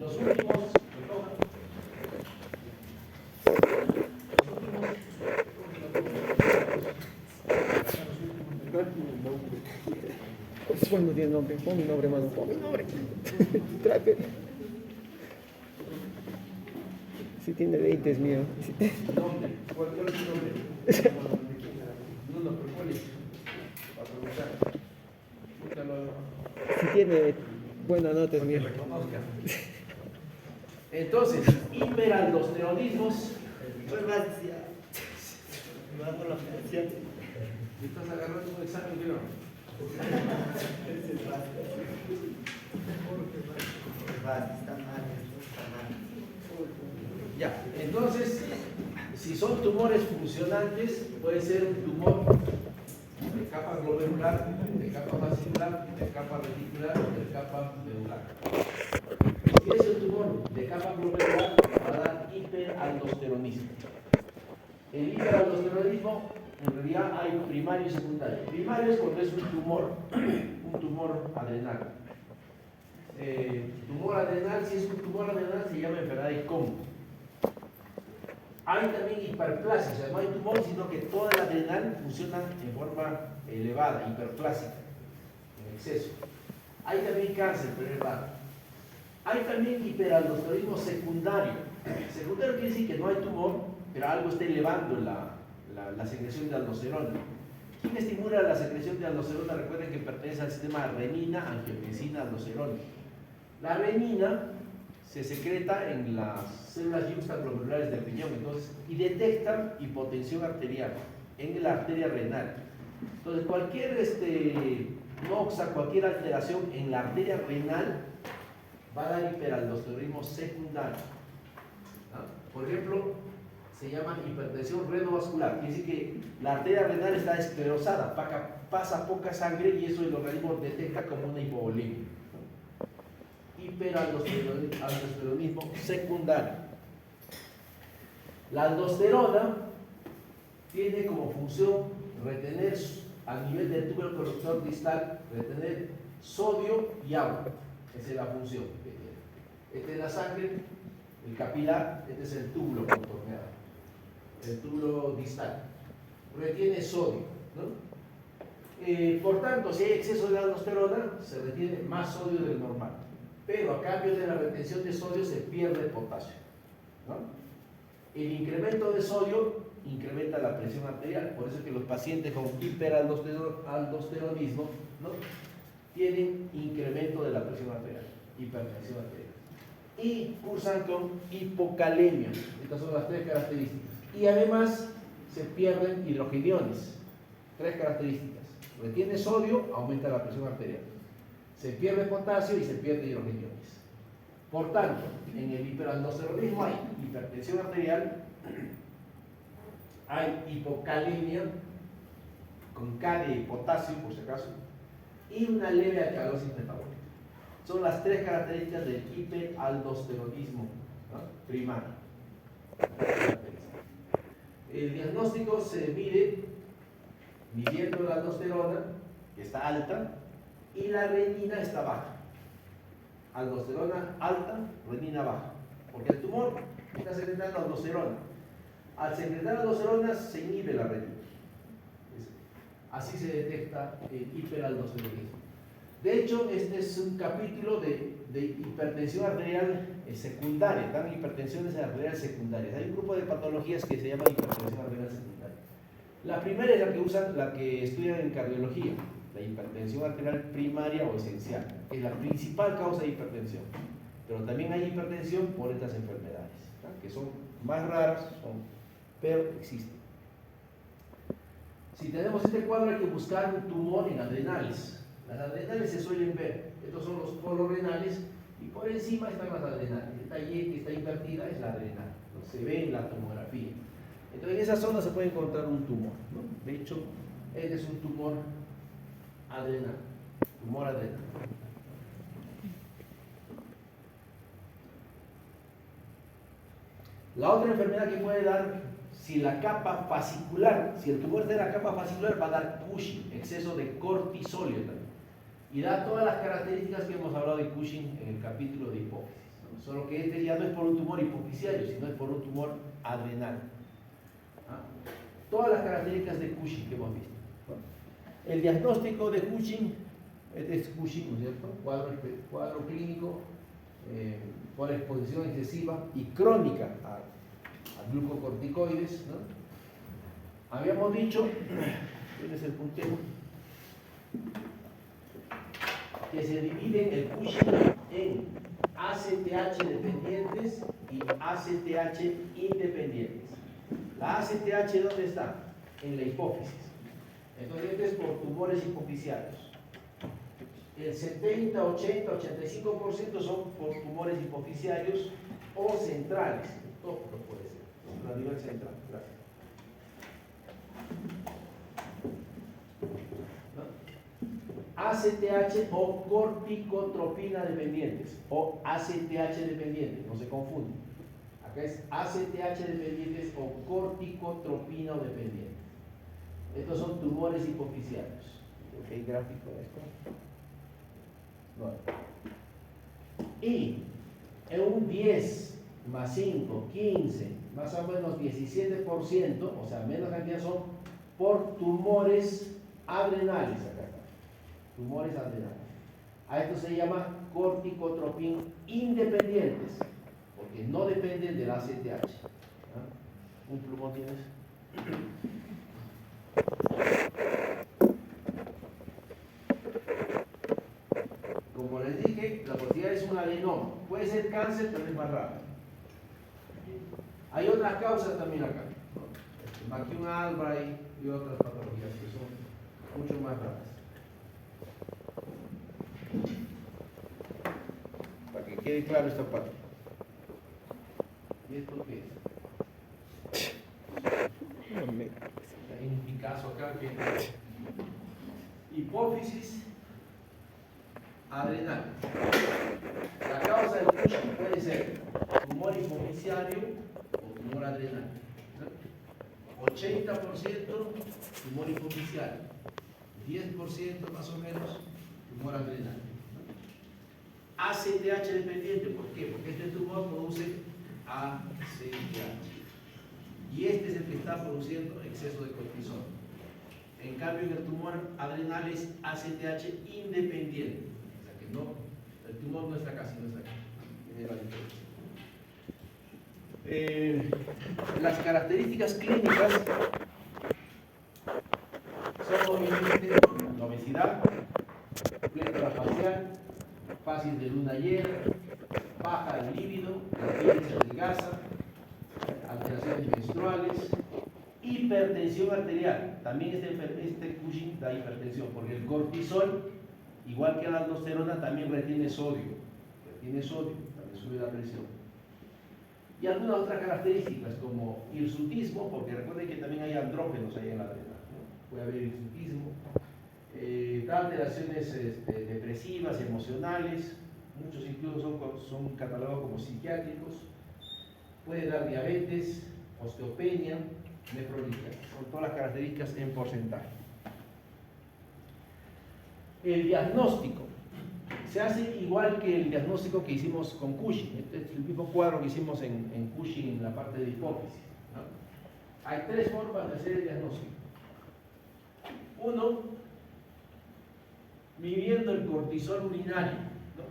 Los últimos, Pues no tiene nombre, pon mi nombre, mano, pon mi nombre. Trate. Si tiene 20 es mío. nombre, ¿cuál es tu nombre? No, pero ¿cuál es? Para preguntar. Si tiene buena nota es mío. Reconozca. Entonces, hiperaldosteronismos. ¿Estás agarrando un examen, creo? Ya, entonces, si son tumores funcionantes, puede ser un tumor de capa glomerular, de capa fascicular, de capa reticular, de capa medular. Si es un tumor de capa glomerular, va a dar hiperaldosteronismo. El hiperaldosteronismo, en realidad hay primario y secundario. Primario es cuando es un tumor adrenal. Tumor adrenal, si es un tumor adrenal, se llama enfermedad de Cohn. Hay también hiperplasia, o sea, no hay tumor, sino que toda la adrenal funciona en forma elevada, hiperplásica, en exceso. Hay también cáncer, pero es raro. Hay también hiperaldosteronismo secundario. Secundario quiere decir que no hay tumor, pero algo está elevando la secreción de aldosterona. ¿Quién estimula la secreción de aldosterona? Recuerden que pertenece al sistema renina, angiotensina, aldosterona. La renina se secreta en las células yuxtaglomerares del riñón, entonces, y detectan hipotensión arterial en la arteria renal. Entonces, cualquier noxa, cualquier alteración en la arteria renal va a dar hiperaldosteronismo secundario. Por ejemplo, se llama hipertensión renovascular, quiere decir que la arteria renal está esclerosada, pasa poca sangre y eso el organismo detecta como una hipovolemia. Hiperaldosteronismo secundario. La aldosterona tiene como función retener a nivel del túbulo conductor distal, retener sodio y agua. Esa es la función que tiene. Esta es la sangre, el capilar, este es el túbulo contorneado, el túbulo distal. Retiene sodio, ¿no? Por tanto, si hay exceso de aldosterona, se retiene más sodio del normal. Pero a cambio de la retención de sodio se pierde potasio, ¿no? El incremento de sodio incrementa la presión arterial, por eso es que los pacientes con hiperaldosteronismo, ¿no?, tienen incremento de la presión arterial, hipertensión arterial, y cursan con hipocalemia. Estas son las tres características. Y además se pierden hidrogeniones, tres características: retiene sodio, aumenta la presión arterial, se pierde potasio y se pierde hidrogeniones. Por tanto, en el hiperaldosteronismo hay hipertensión arterial, hay hipocalemia, con K de potasio por si acaso, y una leve alcalosis metabólica. Son las tres características del hiperaldosteronismo, ¿no?, primario. El diagnóstico se mide midiendo la aldosterona, que está alta, y la renina está baja. Aldosterona alta, renina baja, porque el tumor está secretando aldosterona. Al secretar aldosterona se inhibe la renina. Así se detecta el hiperaldosteronismo. De hecho, este es un capítulo de hipertensión arterial secundaria, dan hipertensiones arteriales secundarias. Hay un grupo de patologías que se llaman hipertensión arterial secundaria. La primera es la que usan, la que estudian en cardiología, la hipertensión arterial primaria o esencial, que es la principal causa de hipertensión. Pero también hay hipertensión por estas enfermedades, ¿no?, que son más raras, pero existen. Si tenemos este cuadro, hay que buscar un tumor en adrenales. Las adrenales se suelen ver, estos son los polos renales y por encima están las adrenales. Esta Y que está invertida es la adrenal, ¿no?, se ve en la tomografía. Entonces en esa zona se puede encontrar un tumor, ¿no? De hecho, este es un tumor adrenal, tumor adrenal. La otra enfermedad que puede dar, si la capa fascicular, si el tumor es de la capa fascicular, va a dar Cushing, exceso de cortisolio también. Y da todas las características que hemos hablado de Cushing en el capítulo de hipófisis, ¿no? porque este ya no es por un tumor hipoficiario, sino es por un tumor adrenal. ¿Ah? Todas las características de Cushing que hemos visto, ¿no? El diagnóstico de Cushing, este es Cushing, ¿no es cierto? Cuadro clínico por exposición excesiva y crónica a glucocorticoides, ¿no? Habíamos dicho, ¿cuál es el puntero? Que se dividen el Cushing en ACTH dependientes y ACTH independientes. La ACTH, ¿dónde está? En la hipófisis. Entonces, este es por tumores hipoficiarios. El 70, 80, 85% son por tumores hipoficiarios o centrales. Todo puede ser, a nivel central. Gracias. ACTH o corticotropina dependientes o ACTH dependientes, no se confunden. Acá es ACTH dependientes o corticotropina dependientes. Estos son tumores hipoficiarios. ¿Hay gráfico de esto? No. Y en un 10 más 5, 15, más o menos 17%, o sea, menos cantidad son por tumores adrenales acá. Tumores adrenales. A esto se llama corticotropin independientes, porque no dependen del ACTH. ¿Ah? ¿Un plumón tienes? Como les dije, la posibilidad es un adenoma. Puede ser cáncer, pero es más raro. Hay otras causas también acá, ¿no? McCune-Albright y otras patologías que son mucho más raras. Para que quede claro esta parte. ¿Y esto qué es? Hay un Picasso acá que hipófisis adrenal. La causa del Cushing puede ser tumor hipoficiario o tumor adrenal. 80% tumor hipoficiario, 10% más o menos tumor adrenal. ACTH dependiente, ¿por qué? Porque este tumor produce ACTH. Y este es el que está produciendo exceso de cortisol. En cambio, en el tumor adrenal es ACTH independiente. O sea que no, el tumor no está acá, sino está acá. Tiene la diferencia. Las características clínicas son obviamente la obesidad, plétora facial, fases de luna llena, baja de líbido, la piel se adelgaza, alteraciones menstruales, hipertensión arterial. También este Cushing da hipertensión, porque el cortisol, igual que la aldosterona, también retiene sodio, también sube la presión. Y algunas otras características como hirsutismo, porque recuerden que también hay andrógenos ahí en la adrenal, ¿no? Puede haber hirsutismo, alteraciones depresivas, emocionales, muchos incluso son catalogados como psiquiátricos, puede dar diabetes, osteopenia, nefrolítica, son todas las características en porcentaje. El diagnóstico se hace igual que el diagnóstico que hicimos con Cushing. Este es el mismo cuadro que hicimos en Cushing en la parte de hipófisis, ¿no? Hay tres formas de hacer el diagnóstico. Uno, midiendo el cortisol urinario, ¿no?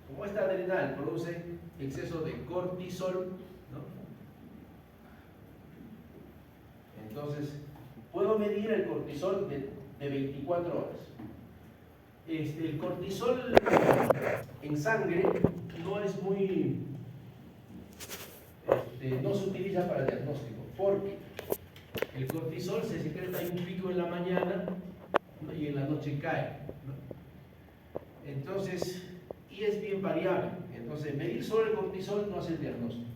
Como esta adrenal produce exceso de cortisol, ¿no? Entonces, puedo medir el cortisol de 24 horas. El cortisol en sangre no es muy, no se utiliza para diagnóstico, porque el cortisol se secreta en un pico en la mañana, ¿no? Y en la noche cae, ¿no? Entonces, y es bien variable. Entonces, medir solo el cortisol no hace el diagnóstico.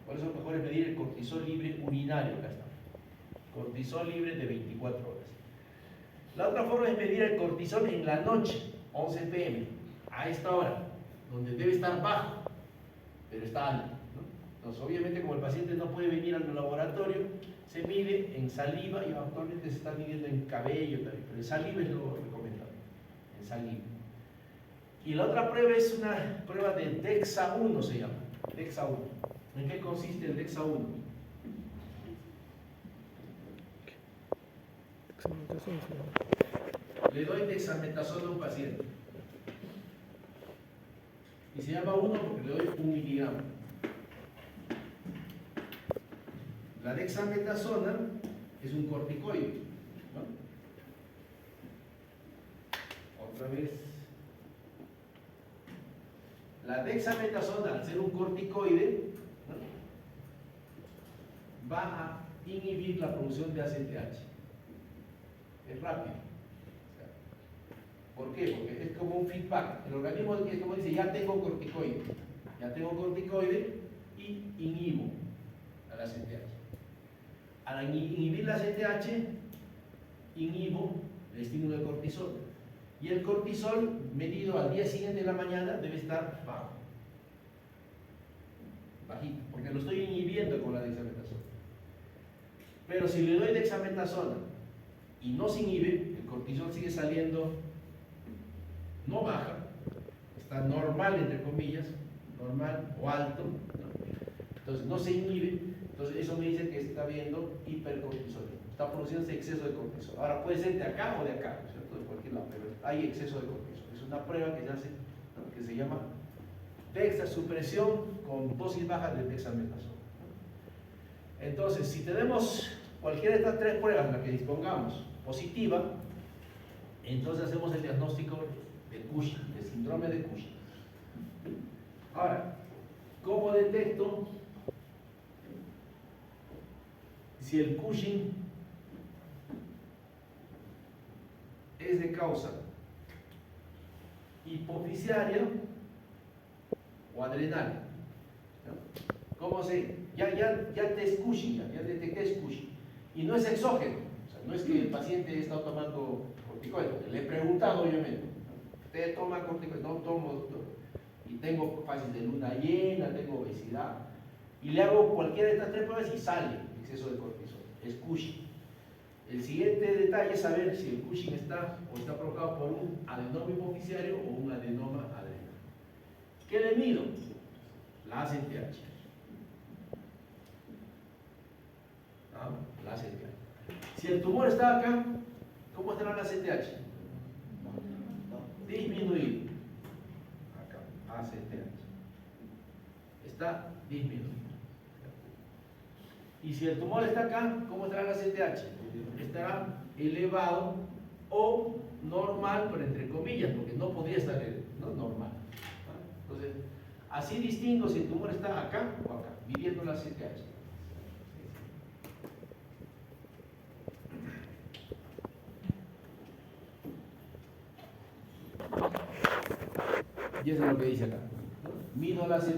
Por eso mejor es medir el cortisol libre urinario. Acá está. Cortisol libre de 24 horas. La otra forma es medir el cortisol en la noche, 11 p.m., a esta hora, donde debe estar bajo, pero está alto, ¿no? Entonces, obviamente, como el paciente no puede venir al laboratorio, se mide en saliva y actualmente se está midiendo en cabello también, pero en saliva es lo recomendable, en saliva. Y la otra prueba es una prueba de DEXA 1, se llama. DEXA 1. ¿En qué consiste el DEXA 1? Le doy dexametasona a un paciente. Y se llama 1 porque le doy 1 miligramo. La dexametasona es un corticoide, ¿no? Otra vez. La dexametasona, al ser un corticoide, ¿no?, va a inhibir la producción de ACTH. Es rápido. ¿Por qué? Porque es como un feedback. El organismo es como dice, ya tengo corticoide y inhibo a la ACTH. Al inhibir la ACTH, inhibo el estímulo de cortisol. Y el cortisol, medido al día siguiente de la mañana, debe estar bajo. Bajito, porque lo estoy inhibiendo con la dexametasona. Pero si le doy dexametasona y no se inhibe, el cortisol sigue saliendo, no baja, está normal, entre comillas, normal o alto, ¿no? Entonces no se inhibe, entonces eso me dice que está habiendo hipercortisolismo, está produciéndose exceso de cortisol. Ahora puede ser de acá o de acá, ¿no es cierto?, de cualquier lado, pero hay exceso de cortisol. Es una prueba que se hace, ¿no?, que se llama dexasupresión con dosis bajas de dexametasona. Entonces, si tenemos cualquiera de estas tres pruebas, la que dispongamos, positiva, entonces hacemos el diagnóstico de Cushing, del síndrome de Cushing. Ahora, ¿cómo detecto si el Cushing es de causa hipofisiaria o adrenal? ¿No? ¿Cómo sé? Ya te es Cushing, ya detecté es Cushing. Y no es exógeno, o sea, no es que el paciente está tomando corticoides. Le he preguntado, obviamente, ¿usted toma corticoides? No tomo, doctor. Y tengo fases de luna llena, tengo obesidad. Y le hago cualquiera de estas tres pruebas y sale exceso de cortisol. Es Cushing. El siguiente detalle es saber si el Cushing está provocado por un adenoma hipofisiario o un adenoma adrenal. ¿Qué le mido? La ACTH. La ACTH. Si el tumor está acá, ¿cómo estará la ACTH? Disminuido. Acá, ACTH. Está disminuido. Y si el tumor está acá, ¿cómo estará la ACTH? Estará elevado o normal, pero entre comillas, porque no podría estar normal. Entonces, así distingo si el tumor está acá o acá, midiendo la ACTH. Y eso es lo que dice acá. Mido la ACTH.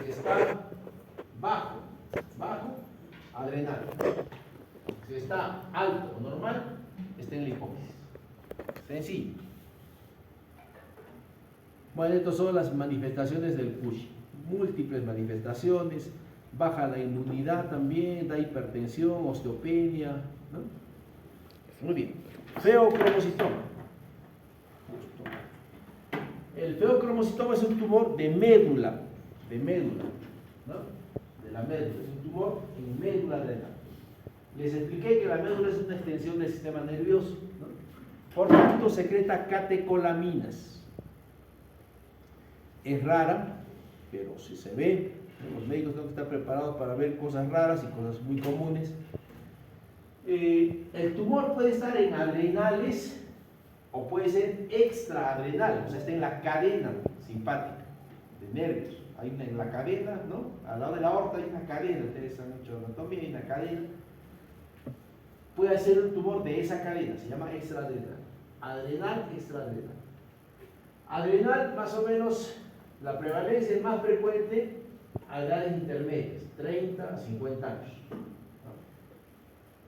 Si está bajo, adrenal. Si está alto o normal, está en la hipófisis. Sencillo. Bueno, estas son las manifestaciones del Cushing. Múltiples manifestaciones. Baja la inmunidad también, da hipertensión, osteopenia, ¿no? Muy bien. Feocromocitoma. El feocromocitoma es un tumor de médula, ¿no? De la médula, es un tumor en médula adrenal. Les expliqué que la médula es una extensión del sistema nervioso, ¿no? Por tanto, secreta catecolaminas. Es rara, pero si se ve, los médicos tienen que estar preparados para ver cosas raras y cosas muy comunes. El tumor puede estar en adrenales o puede ser extraadrenal, o sea, está en la cadena simpática de nervios. Hay una en la cadena, ¿no? Al lado de la aorta hay una cadena, ustedes han hecho anatomía, hay una cadena. Puede ser un tumor de esa cadena, se llama extraadrenal. Adrenal, extraadrenal. Adrenal, más o menos, la prevalencia es más frecuente a edades intermedias, 30 a 50 años.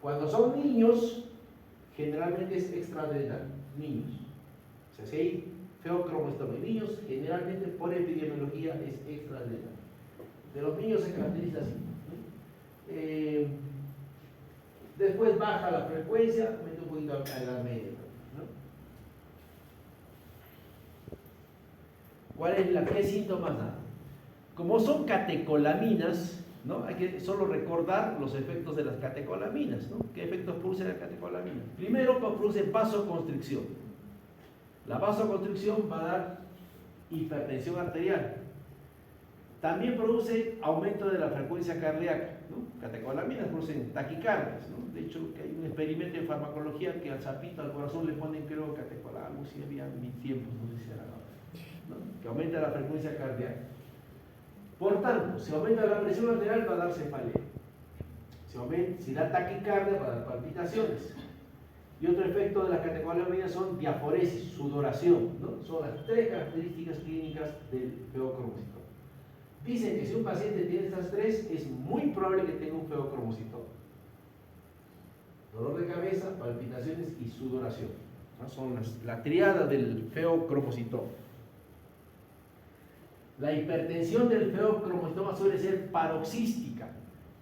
Cuando son niños, generalmente es extraadrenal, niños. O sea, si hay feocromocitoma en niños, generalmente por epidemiología es extraadrenal. De los niños se caracteriza así. Después baja la frecuencia, aumenta un poquito a la edad media, ¿no? ¿Qué síntomas dan? Como son catecolaminas, ¿no? Hay que solo recordar los efectos de las catecolaminas, ¿no? ¿Qué efectos produce la catecolamina? Primero, produce vasoconstricción. La vasoconstricción va a dar hipertensión arterial. También produce aumento de la frecuencia cardíaca, ¿no? Catecolaminas producen taquicardias, ¿no? De hecho, que hay un experimento en farmacología que al sapito, al corazón le ponen, creo, catecolaminas, si había en mis tiempos, no sé si era ahora, ¿no? Que aumenta la frecuencia cardíaca. Por tanto, si aumenta la presión arterial va a dar cefalea. Si da taquicardia va a dar palpitaciones. Y otro efecto de la catecolamina son diaforesis, sudoración, ¿no? Son las tres características clínicas del feocromocitoma. Dicen que si un paciente tiene estas tres, es muy probable que tenga un feocromocitoma. Dolor de cabeza, palpitaciones y sudoración, ¿no? Son la triada del feocromocitoma. La hipertensión del feocromocitoma suele ser paroxística.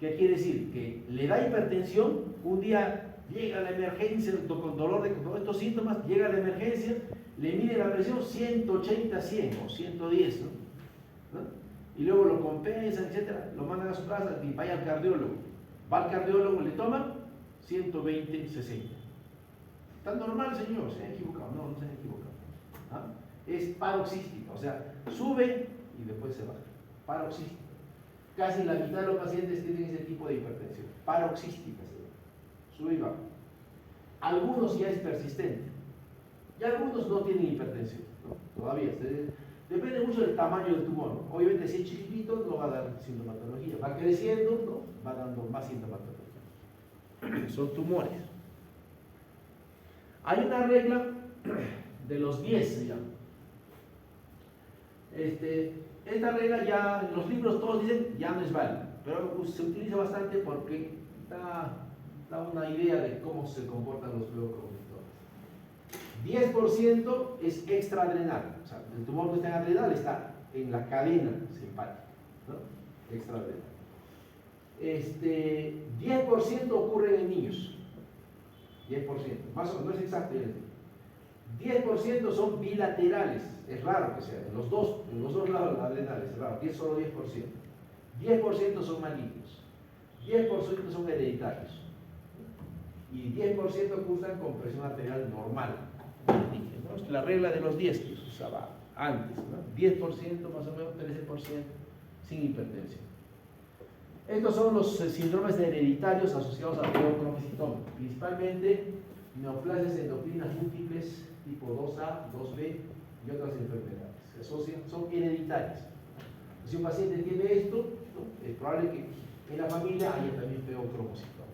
¿Qué quiere decir? Que le da hipertensión, un día llega a la emergencia con dolor de todos estos síntomas, llega a la emergencia, le mide la presión 180-100 o 110, ¿no? Y luego lo compensan, etcétera, lo mandan a su casa y vaya al cardiólogo. Va al cardiólogo, le toma 120-60. ¿Está normal, señor? ¿Se han equivocado? No, no se han equivocado. ¿Ah? Es paroxística, o sea, sube y después se baja. Paroxística. Casi la mitad de los pacientes tienen ese tipo de hipertensión. Paroxística se llama. Sube y baja. Algunos ya es persistente. Y algunos no tienen hipertensión, ¿no? Todavía. Depende mucho del tamaño del tumor, ¿no? Obviamente, si es chiquitito, no va a dar sintomatología. Va creciendo, ¿no? Va dando más sintomatología. Son tumores. Hay una regla de los 10, se llama. Esta regla ya, en los libros todos dicen, ya no es válida, pero se utiliza bastante porque da una idea de cómo se comportan los feocromocitomas. 10% es extraadrenal, o sea, el tumor que está en adrenal está en la cadena simpática, ¿no? Extraadrenal. 10% ocurre en niños, 10%, más o menos, no es exacto, 10% son bilaterales, es raro que sea, en los dos lados adrenales, es raro, que es solo 10%. 10% son malignos, 10% son hereditarios, y 10% cursan con presión arterial normal. ¿No? La regla de los 10 que se usaba antes, ¿no? 10% más o menos, 13% sin hipertensión. Estos son los síndromes hereditarios asociados al feocromocitoma, principalmente neoplasias endocrinas múltiples tipo 2A, 2B y otras enfermedades que asocian, son hereditarias. Si un paciente tiene esto, ¿no? Es probable que en la familia haya también feocromocitoma.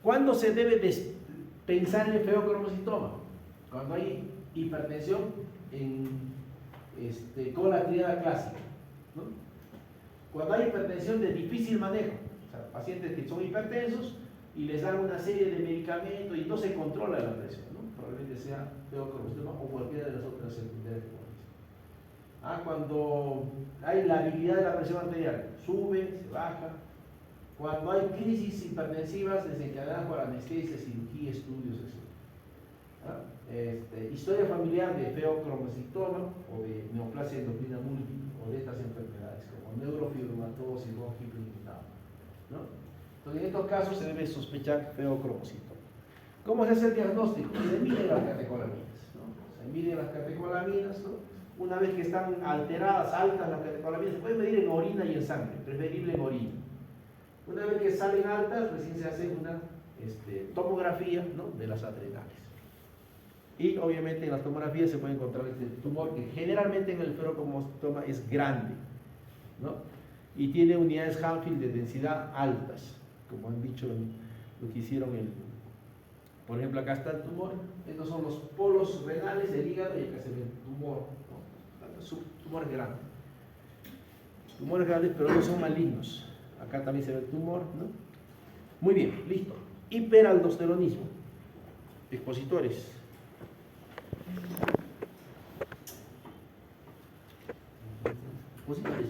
¿Cuándo se debe pensar en el feocromocitoma? Cuando hay hipertensión con la triada clásica, ¿no? Cuando hay hipertensión de difícil manejo, o sea, pacientes que son hipertensos y les dan una serie de medicamentos y no se controla la presión, ¿no? Probablemente sea feocromocitoma o cualquiera de las otras enfermedades. Cuando hay labilidad de la presión arterial, sube, se baja. Cuando hay crisis hipertensivas desencadenadas por anestesia, cirugía, estudios, etc. Historia familiar de feocromocitoma o de neoplasia endocrina múltiple o de estas enfermedades como neurofibromatosis, bronquiolimitado, ¿no? Entonces, en estos casos se debe sospechar feocromocitoma. ¿Cómo se hace el diagnóstico? Se miden las catecolaminas, ¿no? Se miden las catecolaminas, ¿no? Una vez que están alteradas, altas las catecolaminas, se puede medir en orina y en sangre, preferible en orina. Una vez que salen altas, recién se hace una tomografía, ¿no? De las adrenales. Y obviamente en las tomografías se puede encontrar este tumor que generalmente en el feocromocitoma es grande, ¿no? Y tiene unidades Hanfield de densidad altas, como han dicho lo que hicieron por ejemplo, acá está el tumor, estos son los polos renales del hígado y acá se ve el tumor, ¿no? Tumores grandes. Tumores grandes, pero no son malignos. Acá también se ve el tumor, ¿no? Muy bien, listo. Hiperaldosteronismo. Expositores. Expositores.